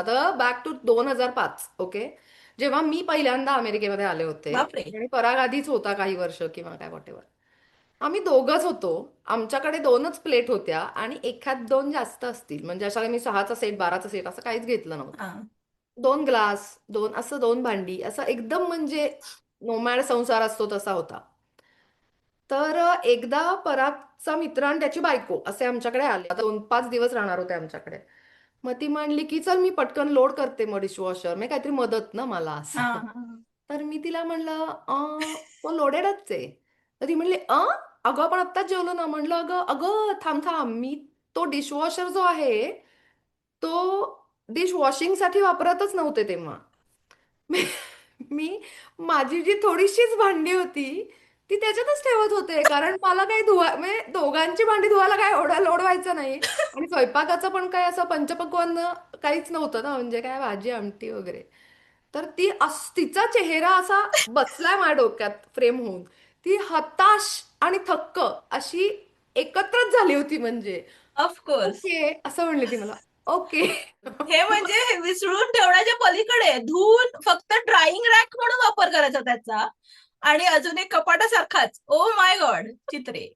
आता back to 2005. Okay, जेव्हा मी पहिल्यांदा अमेरिकेमध्ये आले होते बापरे. आणि पराग आधीच होता काही वर्ष किंवा काय वॉटेवर. आम्ही दोघंच होतो. आमच्याकडे दोनच प्लेट होत्या आणि एखाद दोन जास्त असतील, म्हणजे अशा काही मी 6चा सेट 12चा सेट असं काहीच घेतलं नव्हतं. हा. दोन ग्लास, दोन असं, दोन भांडी, असं एकदम म्हणजे नोमॅड संसार असतो तसा होता. तर एकदा परागचा मित्र आणि त्याची बायको असे आमच्याकडे आले. आता 2-5 दिवस राहणार होते आमच्याकडे. मग ती म्हणली की चल मी पटकन लोड करते मग डिशवॉशर, मी काहीतरी मदत ना मला हा. असं. हा. तर मी तिला म्हणलं तो लोडेडच आहे. तर ती म्हणली अगं आपण आत्ताच जेवलो ना. म्हणलं अगं अगं थांब थांब, मी तो डिशवॉशर जो आहे तो डिश वॉशिंगसाठी वापरतच नव्हते तेव्हा. मी मी माझी जी थोडीशीच भांडी होती ती त्याच्यातच ठेवत होते, कारण मला काही म्हणजे दोघांची भांडी धुवायला काय एवढा लोड व्हायचा नाही. आणि स्वयंपाकाचं पण काय असं पंचपक्वान्न काहीच नव्हतं ना, म्हणजे काय भाजी आमटी वगैरे. तर तिचा चेहरा असा बसलाय माझ्या डोक्यात फ्रेम होऊन. ती हताश आणि थक्क अशी एकत्रच झाली होती म्हणजे. ऑफकोर्स. ओके असं म्हणली ती मला. ओके. हे म्हणजे विसळून ठेवण्याच्या पलीकडे धुवून फक्त ड्राईंग रॅक म्हणून वापर करायचा त्याचा. आणि अजून एक कपाटासारखाच. Oh my God Chitre.